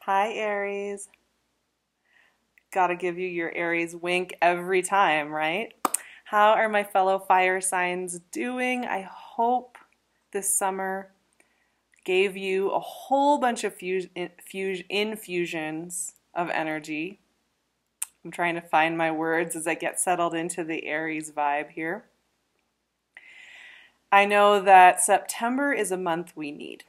Hi, Aries. Gotta give you your Aries wink every time, right? How are my fellow fire signs doing? I hope this summer gave you a whole bunch of infusions of energy. I'm trying to find my words as I get settled into the Aries vibe here. I know that September is a month we need.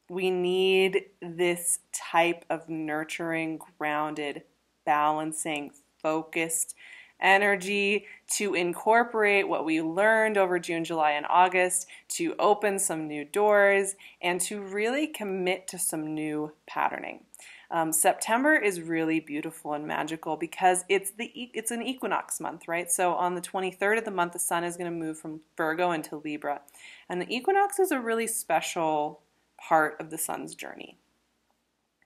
We need this type of nurturing, grounded, balancing, focused energy to incorporate what we learned over June, July, and August, to open some new doors, and to really commit to some new patterning. September is really beautiful and magical because it's an equinox month, right? So on the 23rd of the month, the sun is going to move from Virgo into Libra. And the equinox is a really special part of the sun's journey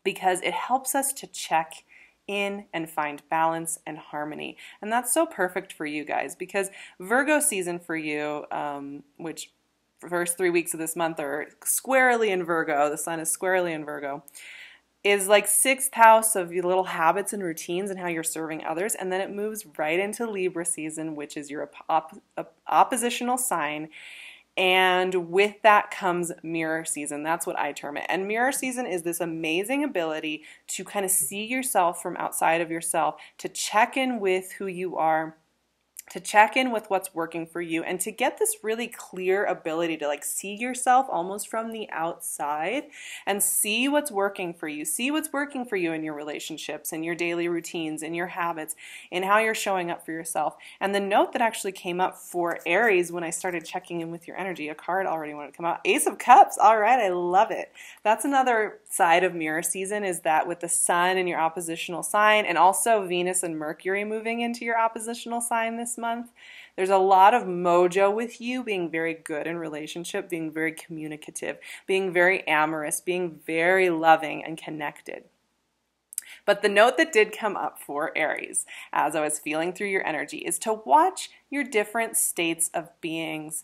because it helps us to check in and find balance and harmony. And that's so perfect for you guys because Virgo season for you, which the first 3 weeks of this month are squarely in Virgo, the sun is squarely in Virgo, is like 6th house of your little habits and routines and how you're serving others. And then it moves right into Libra season, which is your oppositional sign. And with that comes mirror season. That's what I term it. And mirror season is this amazing ability to kind of see yourself from outside of yourself, to check in with who you are, to check in with what's working for you, and to get this really clear ability to like see yourself almost from the outside and see what's working for you. See what's working for you in your relationships, in your daily routines, in your habits, in how you're showing up for yourself. And the note that actually came up for Aries when I started checking in with your energy, a card already wanted to come out. Ace of Cups. All right, I love it. That's another side of mirror season, is that with the sun in your oppositional sign and also Venus and Mercury moving into your oppositional sign this month, there's a lot of mojo with you being very good in relationship, being very communicative, being very amorous, being very loving and connected. But the note that did come up for Aries as I was feeling through your energy is to watch your different states of beings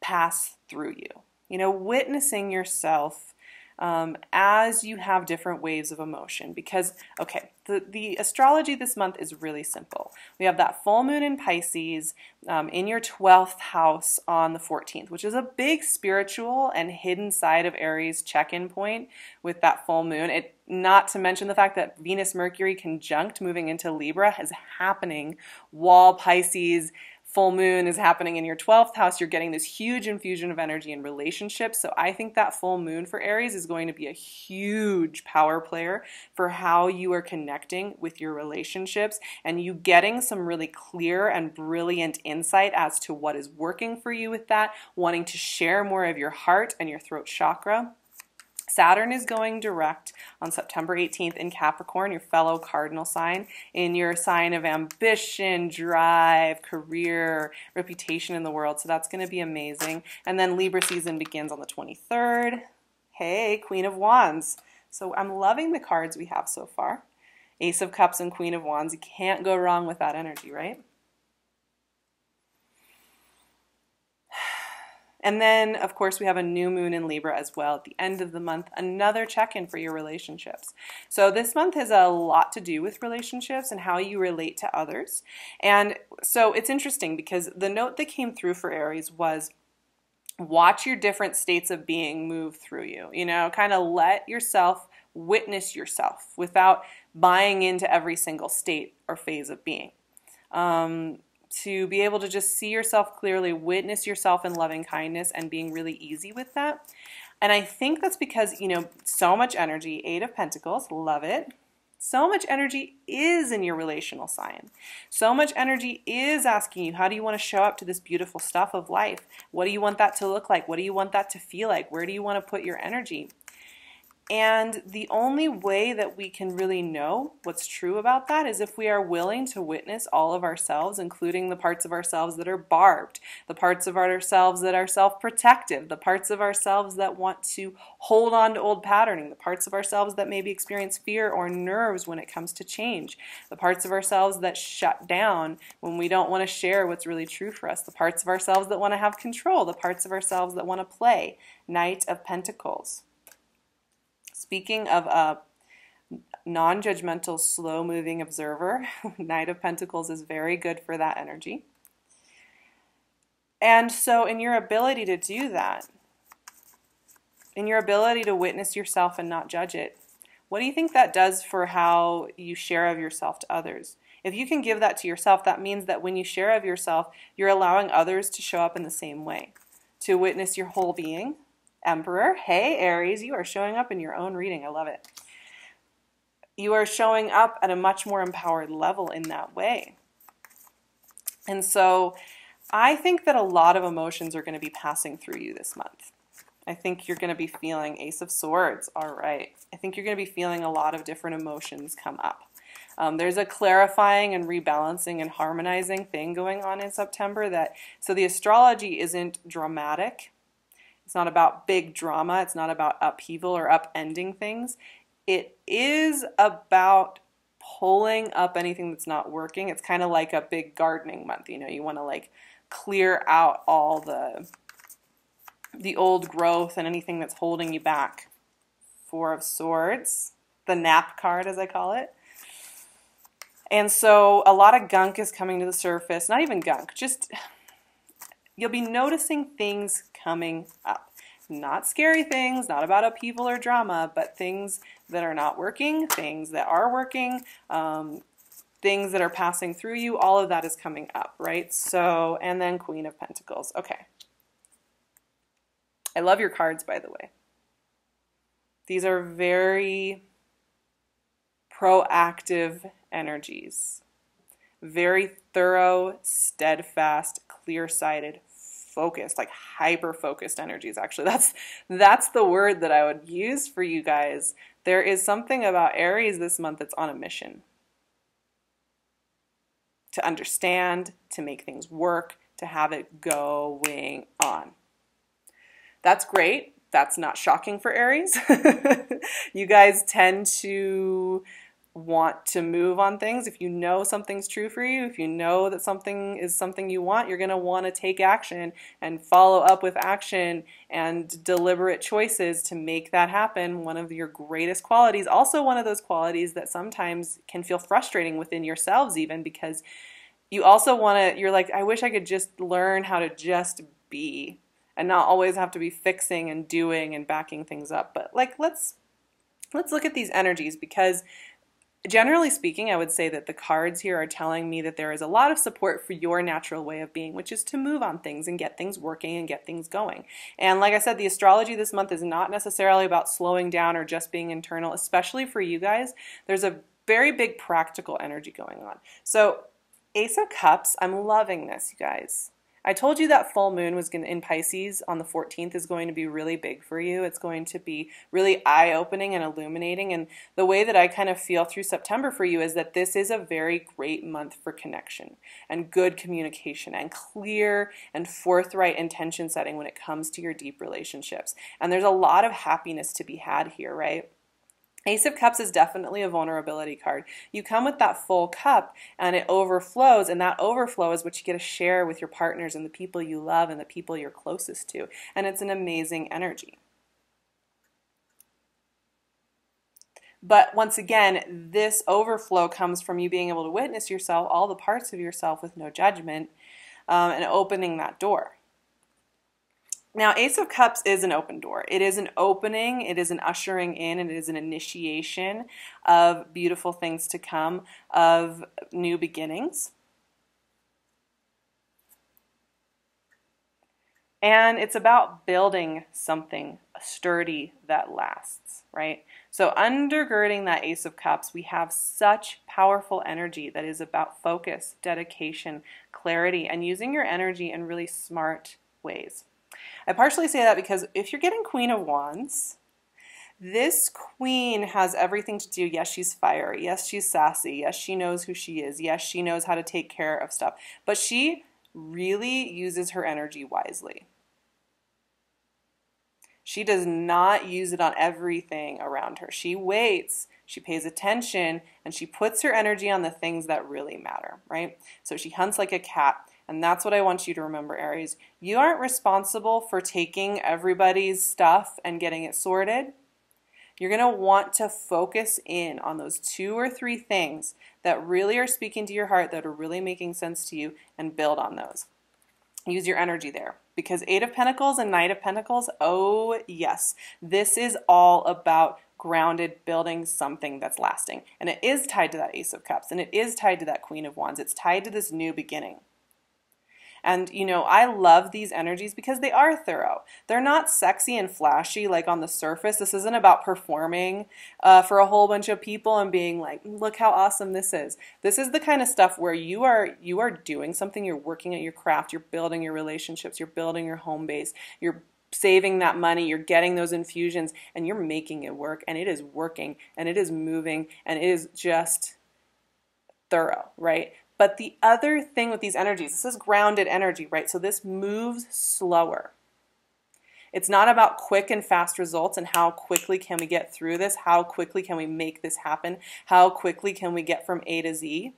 pass through you. You know, witnessing yourself as you have different waves of emotion. Because, okay, the astrology this month is really simple. We have that full moon in Pisces in your 12th house on the 14th, which is a big spiritual and hidden side of Aries check-in point with that full moon. Not to mention the fact that Venus-Mercury conjunct moving into Libra is happening while Pisces full moon is happening in your 12th house. You're getting this huge infusion of energy in relationships. So I think that full moon for Aries is going to be a huge power player for how you are connecting with your relationships and you getting some really clear and brilliant insight as to what is working for you with that, wanting to share more of your heart and your throat chakra. Saturn is going direct on September 18th in Capricorn, your fellow cardinal sign, in your sign of ambition, drive, career, reputation in the world. So that's going to be amazing. And then Libra season begins on the 23rd. Hey, Queen of Wands. So I'm loving the cards we have so far. Ace of Cups and Queen of Wands. You can't go wrong with that energy, right? And then, of course, we have a new moon in Libra as well at the end of the month, another check-in for your relationships. So this month has a lot to do with relationships and how you relate to others. And so it's interesting because the note that came through for Aries was watch your different states of being move through you. You know, kind of let yourself witness yourself without buying into every single state or phase of being. To be able to just see yourself clearly, witness yourself in loving kindness and being really easy with that. And I think that's because, you know, so much energy, 8 of Pentacles, love it. So much energy is in your relational sign. So much energy is asking you, how do you want to show up to this beautiful stuff of life? What do you want that to look like? What do you want that to feel like? Where do you want to put your energy? And the only way that we can really know what's true about that is if we are willing to witness all of ourselves, including the parts of ourselves that are barbed, the parts of ourselves that are self-protective, the parts of ourselves that want to hold on to old patterning, the parts of ourselves that maybe experience fear or nerves when it comes to change, the parts of ourselves that shut down when we don't want to share what's really true for us, the parts of ourselves that want to have control, the parts of ourselves that want to play. Knight of Pentacles. Speaking of non-judgmental, slow-moving observer. Knight of Pentacles is very good for that energy. And so in your ability to do that, in your ability to witness yourself and not judge it, what do you think that does for how you share of yourself to others? If you can give that to yourself, that means that when you share of yourself, you're allowing others to show up in the same way, to witness your whole being. Emperor, hey Aries, you are showing up in your own reading. I love it. You are showing up at a much more empowered level in that way. And so I think that a lot of emotions are going to be passing through you this month. I think you're going to be feeling Ace of Swords. All right. I think you're going to be feeling a lot of different emotions come up. There's a clarifying and rebalancing and harmonizing thing going on in September. So the astrology isn't dramatic. It's not about big drama. It's not about upheaval or upending things. It is about pulling up anything that's not working. It's kind of like a big gardening month. You know, you want to like clear out all the old growth and anything that's holding you back. Four of Swords, the nap card as I call it. And so a lot of gunk is coming to the surface. Not even gunk, just you'll be noticing things coming up. Not scary things, not about upheaval or drama, but things that are not working, things that are working, things that are passing through you. All of that is coming up, right? So, and then Queen of Pentacles. Okay. I love your cards, by the way. These are very proactive energies. Very thorough, steadfast, clear-sighted, focused, like hyper-focused energies. Actually, that's the word that I would use for you guys. There is something about Aries this month that's on a mission. To understand, to make things work, to have it going on. That's great. That's not shocking for Aries. You guys tend to want to move on things. If you know something's true for you, if you know that something is something you want, you're going to want to take action and follow up with action and deliberate choices to make that happen. One of your greatest qualities, also one of those qualities that sometimes can feel frustrating within yourselves even, because you also want to, you're like, I wish I could just learn how to just be and not always have to be fixing and doing and backing things up. But like, let's look at these energies, because generally speaking, I would say that the cards here are telling me that there is a lot of support for your natural way of being, which is to move on things and get things working and get things going. And like I said, the astrology this month is not necessarily about slowing down or just being internal, especially for you guys. There's a very big practical energy going on. So Ace of Cups, I'm loving this, you guys. I told you that full moon was in Pisces on the 14th is going to be really big for you. It's going to be really eye-opening and illuminating. And the way that I kind of feel through September for you is that this is a very great month for connection and good communication and clear and forthright intention setting when it comes to your deep relationships. And there's a lot of happiness to be had here, right? Ace of Cups is definitely a vulnerability card. You come with that full cup and it overflows, and that overflow is what you get to share with your partners and the people you love and the people you're closest to. And it's an amazing energy. But once again, this overflow comes from you being able to witness yourself, all the parts of yourself with no judgment, and opening that door. Now, Ace of Cups is an open door. It is an opening, it is an ushering in, and it is an initiation of beautiful things to come, of new beginnings. And it's about building something sturdy that lasts, right? So undergirding that Ace of Cups, we have such powerful energy that is about focus, dedication, clarity, and using your energy in really smart ways. I partially say that because if you're getting Queen of Wands, this queen has everything to do. Yes, she's fiery. Yes, she's sassy. Yes, she knows who she is. Yes, she knows how to take care of stuff. But she really uses her energy wisely. She does not use it on everything around her. She waits, she pays attention, and she puts her energy on the things that really matter, right? So she hunts like a cat. And that's what I want you to remember, Aries. You aren't responsible for taking everybody's stuff and getting it sorted. You're going to want to focus in on those 2 or 3 things that really are speaking to your heart, that are really making sense to you, and build on those. Use your energy there, because 8 of Pentacles and Knight of Pentacles, oh yes, this is all about grounded, building something that's lasting. And it is tied to that Ace of Cups, and it is tied to that Queen of Wands. It's tied to this new beginning. And, you know, I love these energies because they are thorough. They're not sexy and flashy like on the surface. This isn't about performing for a whole bunch of people and being like, look how awesome this is. This is the kind of stuff where you are doing something, you're working at your craft, you're building your relationships, you're building your home base, you're saving that money, you're getting those infusions, and you're making it work, and it is working, and it is moving, and it is just thorough, right? But the other thing with these energies, this is grounded energy, right? So this moves slower. It's not about quick and fast results and how quickly can we get through this, how quickly can we make this happen, how quickly can we get from A to Z.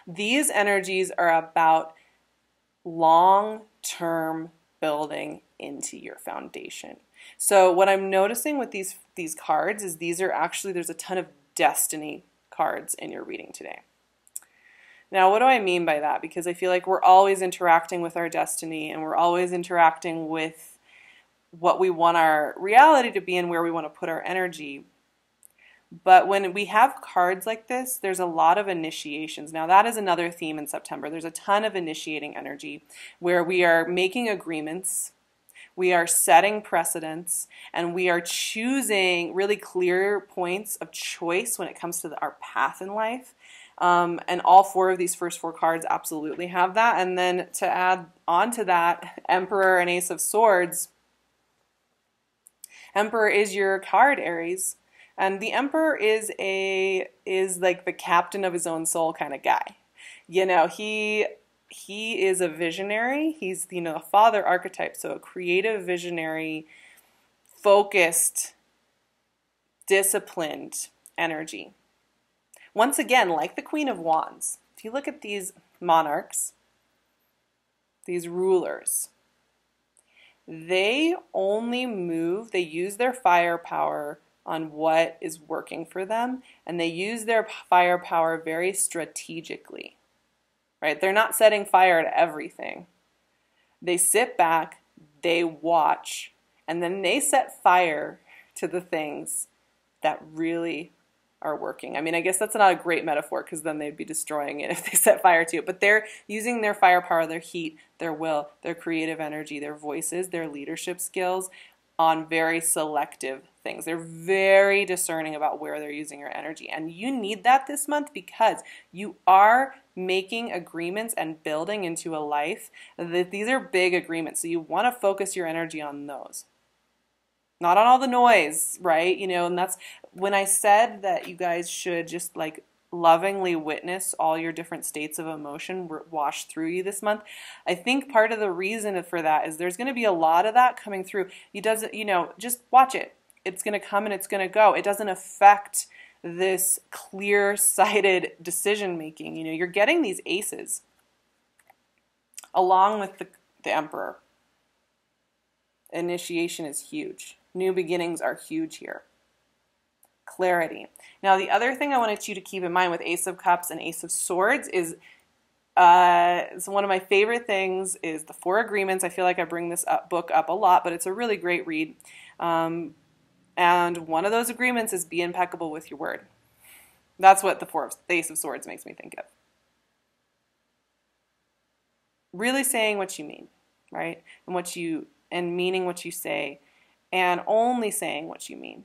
These energies are about long-term building into your foundation. So what I'm noticing with these cards is these are actually, there's a ton of destiny cards in your reading today. Now, what do I mean by that? Because I feel like we're always interacting with our destiny, and we're always interacting with what we want our reality to be and where we want to put our energy. But when we have cards like this, there's a lot of initiations. Now, that is another theme in September. There's a ton of initiating energy where we are making agreements, we are setting precedents, and we are choosing really clear points of choice when it comes to our path in life. And all 4 of these first 4 cards absolutely have that. And then to add on to that, Emperor and Ace of Swords. Emperor is your card, Aries. And the Emperor is like the captain of his own soul kind of guy. You know, he is a visionary. He's, you know, a father archetype. So a creative, visionary, focused, disciplined energy. Once again, like the Queen of Wands, if you look at these monarchs, these rulers, they only move, they use their firepower on what is working for them, and they use their firepower very strategically, right? They're not setting fire to everything. They sit back, they watch, and then they set fire to the things that really are working. I mean, I guess that's not a great metaphor because then they'd be destroying it if they set fire to it. But they're using their firepower, their heat, their will, their creative energy, their voices, their leadership skills on very selective things. They're very discerning about where they're using your energy. And you need that this month because you are making agreements and building into a life. These are big agreements. So you want to focus your energy on those. Not on all the noise, right? You know, and that's when I said that you guys should just like lovingly witness all your different states of emotion wash through you this month. I think part of the reason for that is there's going to be a lot of that coming through. You know, just watch it. It's going to come and it's going to go. It doesn't affect this clear-sighted decision making. You know, you're getting these aces along with the Emperor. Initiation is huge. New beginnings are huge here. Clarity. Now, the other thing I wanted you to keep in mind with Ace of Cups and Ace of Swords is so one of my favorite things is the 4 agreements. I feel like I bring this book up a lot, but it's a really great read. And one of those agreements is be impeccable with your word. That's what the Ace of Swords makes me think of. Really saying what you mean, right? And meaning what you say, and only saying what you mean.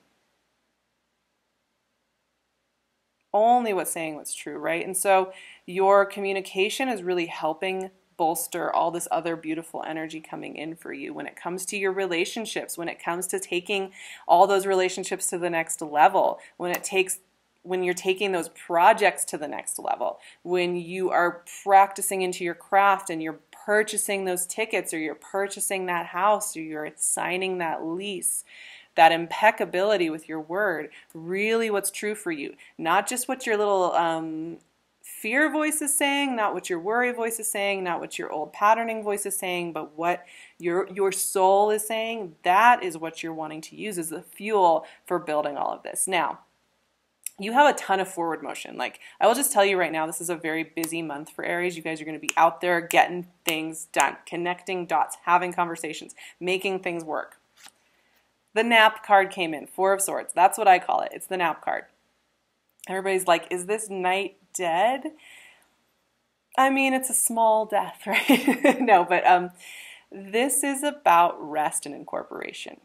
Only saying what's true, right? And so your communication is really helping bolster all this other beautiful energy coming in for you when it comes to your relationships, when it comes to taking all those relationships to the next level, when you're taking those projects to the next level, when you are practicing into your craft and you're purchasing those tickets, or you're purchasing that house, or you're signing that lease. That impeccability with your word, really what's true for you. Not just what your little fear voice is saying, not what your worry voice is saying, not what your old patterning voice is saying, but what Your soul is saying that is what you're wanting to use as the fuel for building all of this. Now, you have a ton of forward motion. Like, I will just tell you right now, this is a very busy month for Aries. You guys are going to be out there getting things done, connecting dots, having conversations, making things work. The nap card came in, Four of Swords. That's what I call it. It's the nap card. Everybody's like, is this knight dead? I mean, it's a small death, right? No, but this is about rest and incorporation.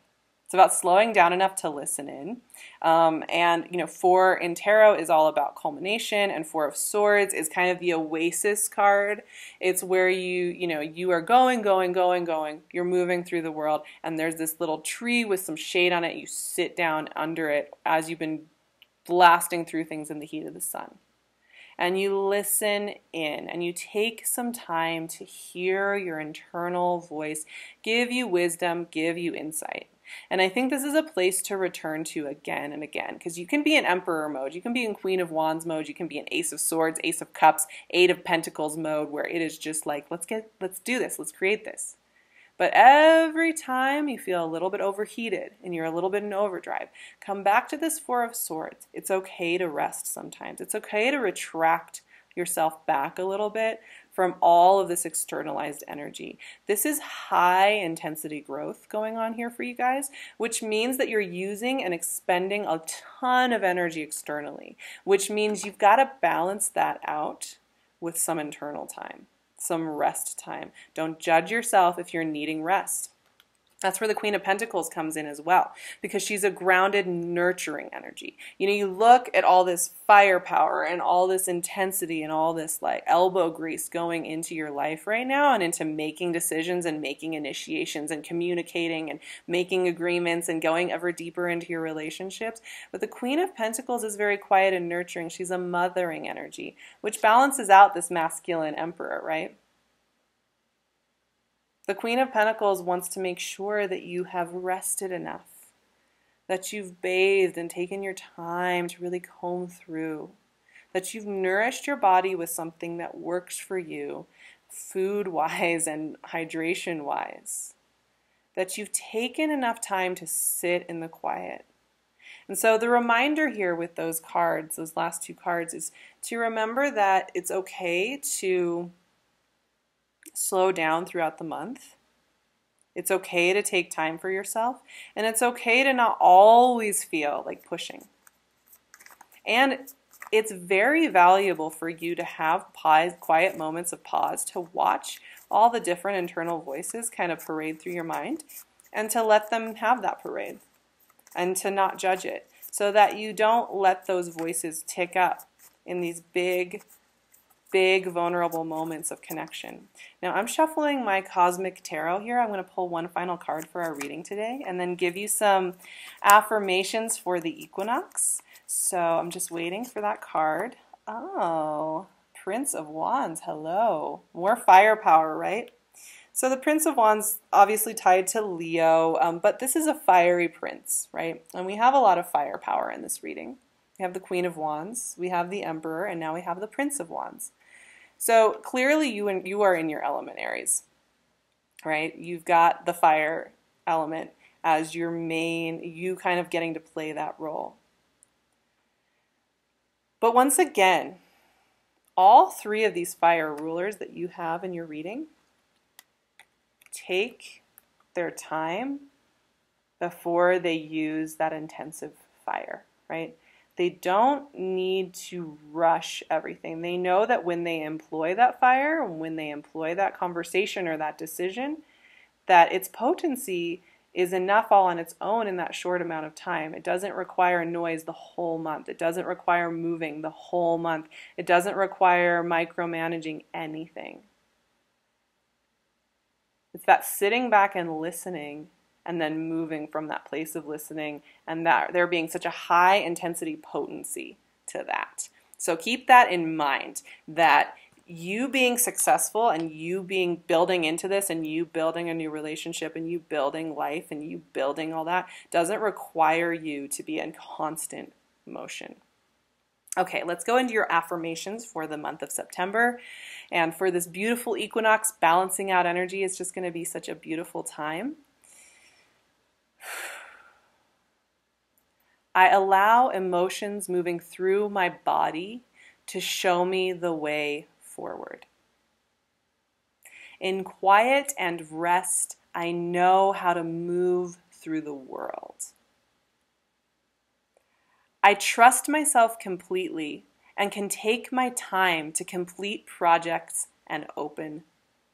It's about slowing down enough to listen in. And, you know, Four in tarot is all about culmination, and Four of Swords is kind of the oasis card. It's where you are going. You're moving through the world, and there's this little tree with some shade on it. You sit down under it as you've been blasting through things in the heat of the sun. And you listen in, and you take some time to hear your internal voice give you wisdom, give you insight. And I think this is a place to return to again and again, because you can be in Emperor mode, you can be in Queen of Wands mode, you can be in Ace of Swords, Ace of Cups, Eight of Pentacles mode, where it is just like, let's do this, let's create this. But every time you feel a little bit overheated and you're a little bit in overdrive, come back to this Four of Swords. It's okay to rest sometimes. It's okay to retract yourself back a little bit from all of this externalized energy. This is high intensity growth going on here for you guys, which means that you're using and expending a ton of energy externally, which means you've got to balance that out with some internal time. Some rest time. Don't judge yourself if you're needing rest. That's where the Queen of Pentacles comes in as well, because she's a grounded, nurturing energy. You know, you look at all this firepower and all this intensity and all this like elbow grease going into your life right now, and into making decisions and making initiations and communicating and making agreements and going ever deeper into your relationships. But the Queen of Pentacles is very quiet and nurturing. She's a mothering energy, which balances out this masculine emperor, right? The Queen of Pentacles wants to make sure that you have rested enough, that you've bathed and taken your time to really comb through, that you've nourished your body with something that works for you, food-wise and hydration-wise, that you've taken enough time to sit in the quiet. And so the reminder here with those cards, those last two cards, is to remember that it's okay to slow down throughout the month. It's okay to take time for yourself, and it's okay to not always feel like pushing. And it's very valuable for you to have quiet moments of pause, to watch all the different internal voices kind of parade through your mind, and to let them have that parade, and to not judge it, so that you don't let those voices tick up in these big vulnerable moments of connection. Now I'm shuffling my Cosmic Tarot here. I'm going to pull one final card for our reading today, and then give you some affirmations for the equinox. So I'm just waiting for that card. Oh, Prince of Wands, hello. More firepower, right? So the Prince of Wands obviously tied to Leo, but this is a fiery prince, right? And we have a lot of firepower in this reading. We have the Queen of Wands, we have the Emperor, and now we have the Prince of Wands. So clearly you are in your element, Aries, right? You've got the fire element as your main, you kind of getting to play that role. But once again, all three of these fire rulers that you have in your reading take their time before they use that intensive fire, right? They don't need to rush everything. They know that when they employ that fire, when they employ that conversation or that decision, that its potency is enough all on its own in that short amount of time. It doesn't require noise the whole month. It doesn't require moving the whole month. It doesn't require micromanaging anything. It's that sitting back and listening, and then moving from that place of listening, and that there being such a high intensity potency to that. So keep that in mind, that you being successful and you being building into this, and you building a new relationship, and you building life, and you building all that doesn't require you to be in constant motion. Okay, let's go into your affirmations for the month of September. And for this beautiful equinox, balancing out energy is just going to be such a beautiful time. I allow emotions moving through my body to show me the way forward. In quiet and rest, I know how to move through the world. I trust myself completely and can take my time to complete projects and open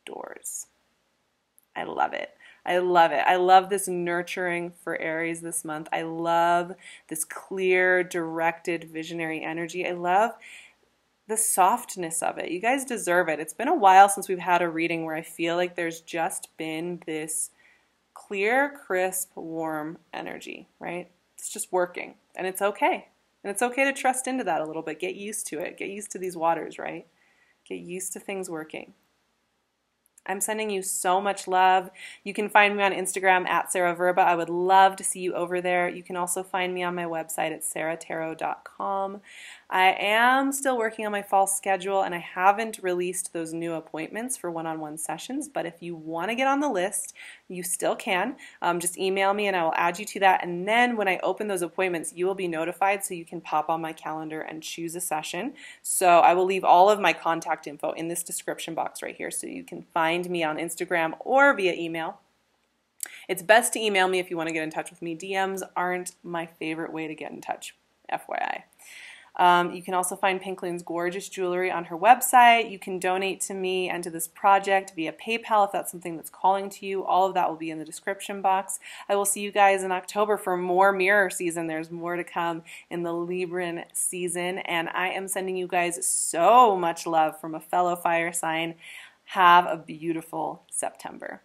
doors. I love it. I love it. I love this nurturing for Aries this month. I love this clear, directed, visionary energy. I love the softness of it. You guys deserve it. It's been a while since we've had a reading where I feel like there's just been this clear, crisp, warm energy, right? It's just working, and it's okay. And it's okay to trust into that a little bit. Get used to it. Get used to these waters, right? Get used to things working. I'm sending you so much love. You can find me on Instagram at SarahVerba. I would love to see you over there. You can also find me on my website at SARAHTAROT.com. I am still working on my fall schedule, and I haven't released those new appointments for one-on-one sessions, but if you want to get on the list, you still can. Just email me and I will add you to that, and then when I open those appointments, you will be notified so you can pop on my calendar and choose a session. So I will leave all of my contact info in this description box right here so you can find me on Instagram or via email. It's best to email me if you want to get in touch with me. DMs aren't my favorite way to get in touch, FYI. You can also find PinkLune's gorgeous jewelry on her website. You can donate to me and to this project via PayPal if that's something that's calling to you. All of that will be in the description box. I will see you guys in October for more mirror season. There's more to come in the Libran season, and I am sending you guys so much love from a fellow fire sign. Have a beautiful September.